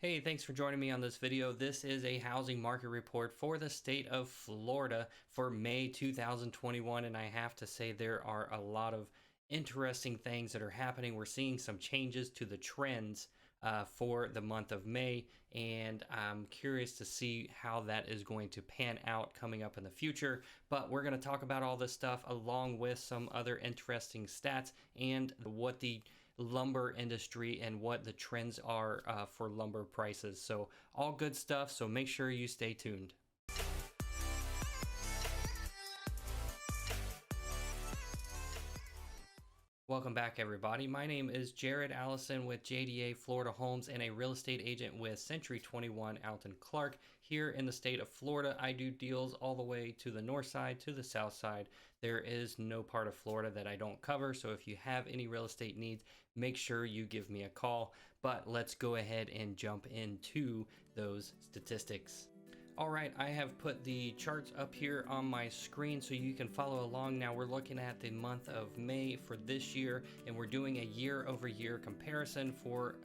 Hey, thanks for joining me on this video. This is a housing market report for the state of Florida for May 2021, and I have to say there are a lot of interesting things that are happening. We're seeing some changes to the trends for the month of May, and I'm curious to see how that is going to pan out coming up in the future. But we're going to talk about all this stuff along with some other interesting stats and what the lumber industry and what the trends are for lumber prices. So all good stuff, so make sure you stay tuned. Welcome back, everybody. My name is Jared Allison with JDA Florida Homes and a real estate agent with Century 21 Alton Clark here in the state of Florida. I do deals all the way to the north side, to the south side. There is no part of Florida that I don't cover, so if you have any real estate needs, make sure you give me a call. But let's go ahead and jump into those statistics. All right, I have put the charts up here on my screen so you can follow along. Now we're looking at the month of May for this year, and we're doing a year-over-year comparison for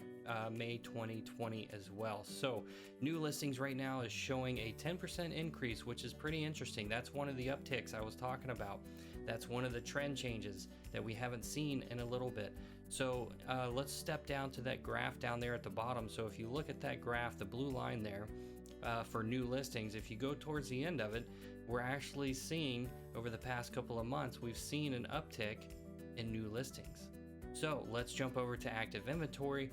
May 2020 as well. So new listings right now is showing a 10% increase, which is pretty interesting. That's one of the upticks I was talking about. That's one of the trend changes that we haven't seen in a little bit. So let's step down to that graph down there at the bottom. So if you look at that graph, the blue line there, for new listings, if you go towards the end of it, we're actually seeing over the past couple of months, we've seen an uptick in new listings. So let's jump over to active inventory.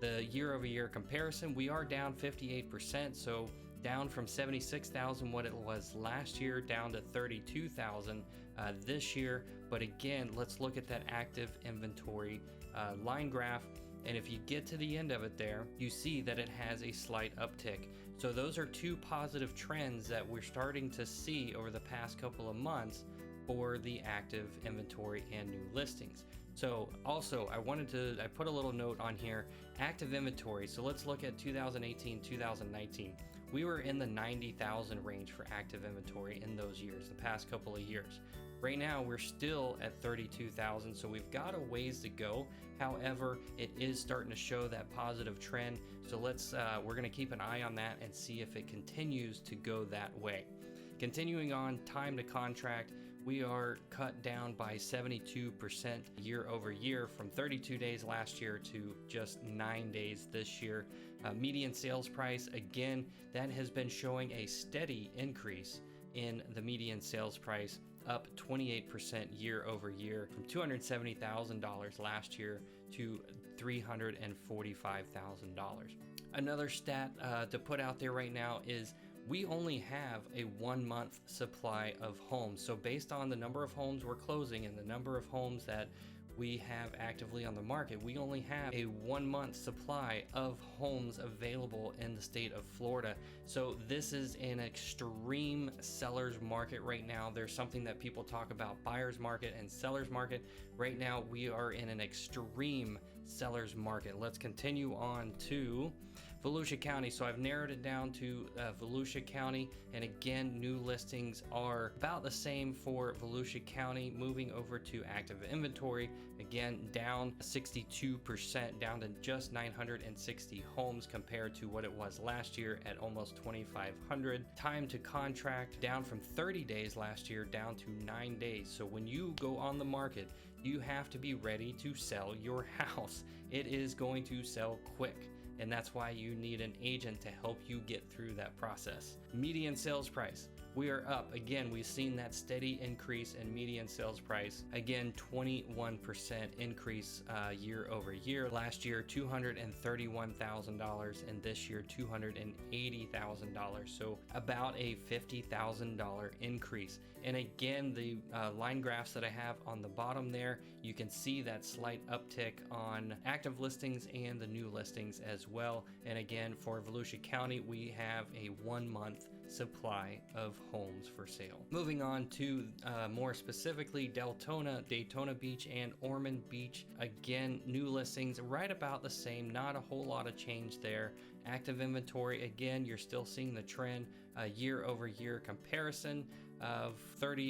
The year-over-year comparison, we are down 58%, so down from 76,000 what it was last year down to 32,000 this year. But again, let's look at that active inventory line graph. And if you get to the end of it there, you see that it has a slight uptick. So those are two positive trends that we're starting to see over the past couple of months for the active inventory and new listings. So also I put a little note on here, active inventory. So let's look at 2018, 2019. We were in the 90,000 range for active inventory in those years, the past couple of years. Right now we're still at 32,000, so we've got a ways to go. However, it is starting to show that positive trend. So we're gonna keep an eye on that and see if it continues to go that way. Continuing on, time to contract, we are cut down by 72% year over year from 32 days last year to just 9 days this year. Median sales price, again, that has been showing a steady increase in the median sales price, up 28% year over year from $270,000 last year to $345,000. Another stat to put out there right now is we only have a 1 month supply of homes. So based on the number of homes we're closing and the number of homes that we have actively on the market, we only have a 1 month supply of homes available in the state of Florida. So this is an extreme seller's market right now. There's something that people talk about, buyer's market and seller's market. Right now we are in an extreme seller's market. Let's continue on to Volusia County. So I've narrowed it down to Volusia County, and again, new listings are about the same for Volusia County. Moving over to active inventory, again down 62%, down to just 960 homes compared to what it was last year at almost 2,500. Time to contract down from 30 days last year down to 9 days. So when you go on the market, you have to be ready to sell your house. It is going to sell quick, and that's why you need an agent to help you get through that process. Median sales price, we are up. Again, we've seen that steady increase in median sales price. Again, 21% increase year over year. Last year, $231,000, and this year, $280,000. So about a $50,000 increase. And again, the line graphs that I have on the bottom there, you can see that slight uptick on active listings and the new listings as well. And again, for Volusia County, we have a 1 month supply of homes for sale. Moving on to more specifically Deltona, Daytona Beach, and Ormond Beach. Again, new listings right about the same, not a whole lot of change there. Active inventory, again, you're still seeing the trend, year over year comparison of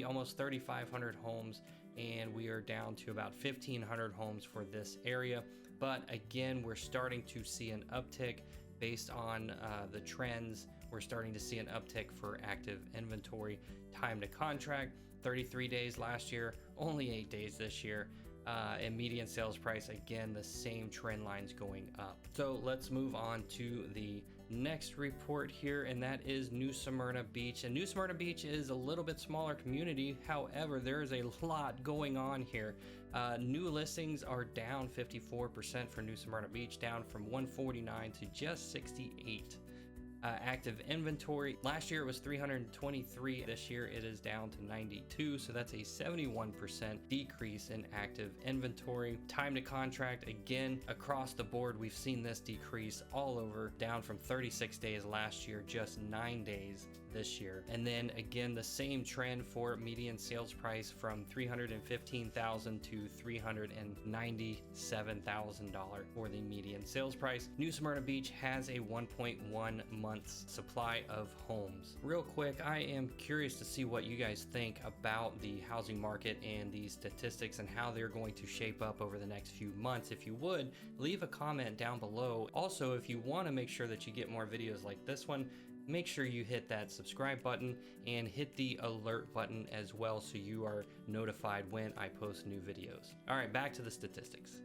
almost 3,500 homes, and we are down to about 1,500 homes for this area. But again, we're starting to see an uptick based on the trends. We're starting to see an uptick for active inventory. Time to contract, 33 days last year, only 8 days this year. And median sales price, again, the same trend lines going up. So let's move on to the next report here, and that is New Smyrna Beach. And New Smyrna Beach is a little bit smaller community. However, there is a lot going on here. New listings are down 54% for New Smyrna Beach, down from 149 to just 68. Active inventory, last year it was 323, this year it is down to 92, so that's a 71% decrease in active inventory. Time to contract, again, across the board we've seen this decrease all over, down from 36 days last year, just 9 days this year. And then again, the same trend for median sales price, from $315,000 to $397,000 for the median sales price. New Smyrna Beach has a 1.1 months supply of homes. Real quick, I am curious to see what you guys think about the housing market and these statistics and how they're going to shape up over the next few months. If you would, leave a comment down below. Also, if you want to make sure that you get more videos like this one, make sure you hit that subscribe button and hit the alert button as well, so you are notified when I post new videos. All right, back to the statistics.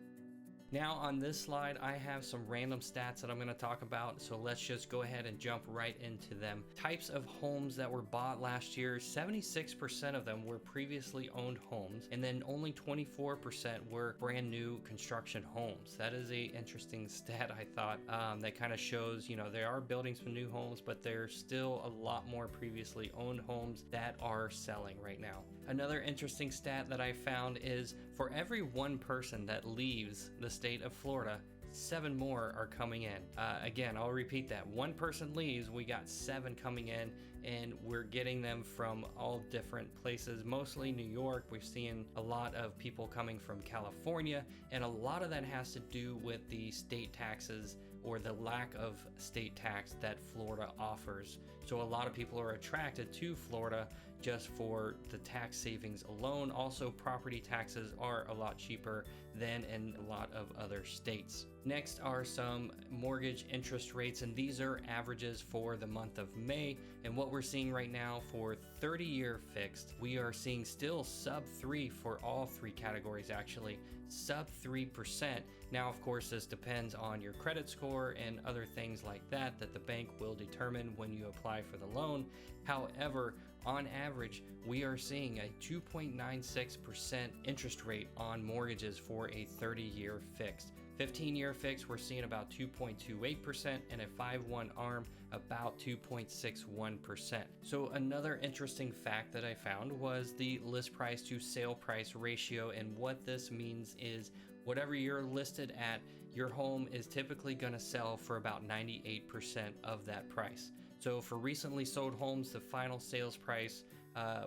Now on this slide, I have some random stats that I'm going to talk about, so let's just go ahead and jump right into them. Types of homes that were bought last year, 76% of them were previously owned homes, and then only 24% were brand new construction homes. That is a interesting stat, I thought, that kind of shows, you know, they are building some new homes, but there's still a lot more previously owned homes that are selling right now. Another interesting stat that I found is, for every one person that leaves the state of Florida, 7 more are coming in. Again, I'll repeat that. One person leaves, we got 7 coming in, and we're getting them from all different places, mostly New York. We're seeing a lot of people coming from California, and a lot of that has to do with the state taxes, or the lack of state tax that Florida offers. So a lot of people are attracted to Florida just for the tax savings alone. Also, property taxes are a lot cheaper than in a lot of other states. Next are some mortgage interest rates, and these are averages for the month of May. And what we're seeing right now for 30-year fixed, we are seeing still sub 3 for all 3 categories, actually sub 3%. Now, of course, this depends on your credit score and other things like that the bank will determine when you apply for the loan. However, on average, we are seeing a 2.96% interest rate on mortgages for a 30-year fixed. 15-year fixed, we're seeing about 2.28%, and a 5/1 ARM about 2.61%. So another interesting fact that I found was the list price to sale price ratio, and what this means is, whatever you're listed at, your home is typically going to sell for about 98% of that price. So for recently sold homes, the final sales price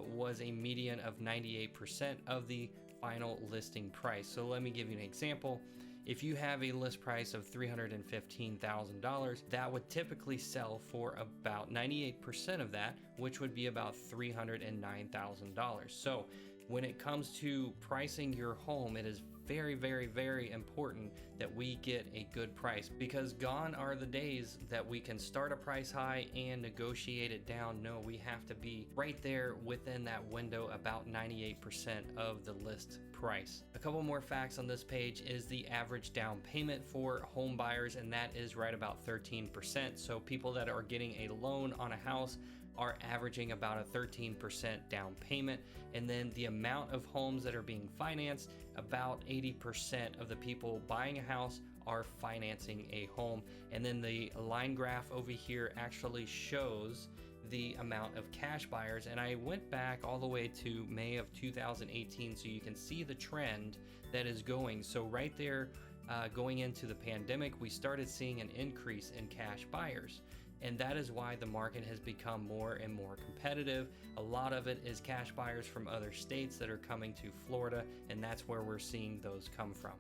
was a median of 98% of the final listing price. So let me give you an example. If you have a list price of $315,000, that would typically sell for about 98% of that, which would be about $309,000. So when it comes to pricing your home, it is very, very, very important that we get a good price, because gone are the days that we can start a price high and negotiate it down. No, we have to be right there within that window, about 98% of the list price. A couple more facts on this page is the average down payment for home buyers, and that is right about 13%. So people that are getting a loan on a house are averaging about a 13% down payment. And then the amount of homes that are being financed, about 80% of the people buying a house are financing a home. And then the line graph over here actually shows the amount of cash buyers, and I went back all the way to May of 2018, so you can see the trend that is going. So right there, going into the pandemic, we started seeing an increase in cash buyers. And that is why the market has become more and more competitive. A lot of it is cash buyers from other states that are coming to Florida, and that's where we're seeing those come from.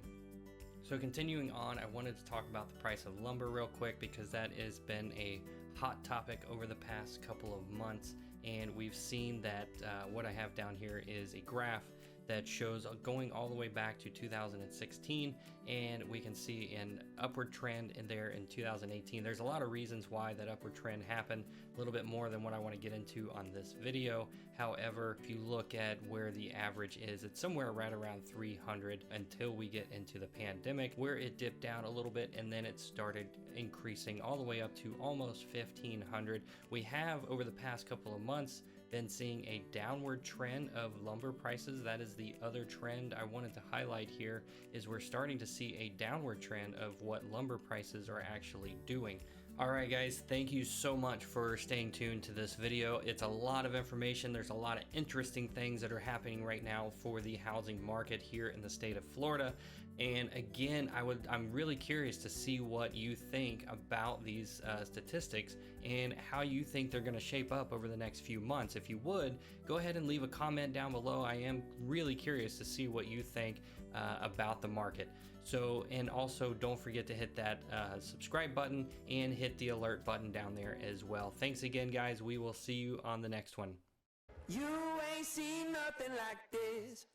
So continuing on, I wanted to talk about the price of lumber real quick, because that has been a hot topic over the past couple of months. And we've seen that what I have down here is a graph that shows going all the way back to 2016, and we can see an upward trend in there in 2018. There's a lot of reasons why that upward trend happened, a little bit more than what I want to get into on this video. However, if you look at where the average is, it's somewhere right around 300 until we get into the pandemic, where it dipped down a little bit and then it started increasing all the way up to almost 1,500. We have over the past couple of months been seeing a downward trend of lumber prices. That is the other trend I wanted to highlight here, is we're starting to see a downward trend of what lumber prices are actually doing. Alright guys, thank you so much for staying tuned to this video. It's a lot of information. There's a lot of interesting things that are happening right now for the housing market here in the state of Florida. And again, I'm really curious to see what you think about these statistics and how you think they're going to shape up over the next few months. If you would, go ahead and leave a comment down below. I am really curious to see what you think about the market. So, and also don't forget to hit that subscribe button and hit the alert button down there as well. Thanks again, guys. We will see you on the next one. You ain't seen nothing like this.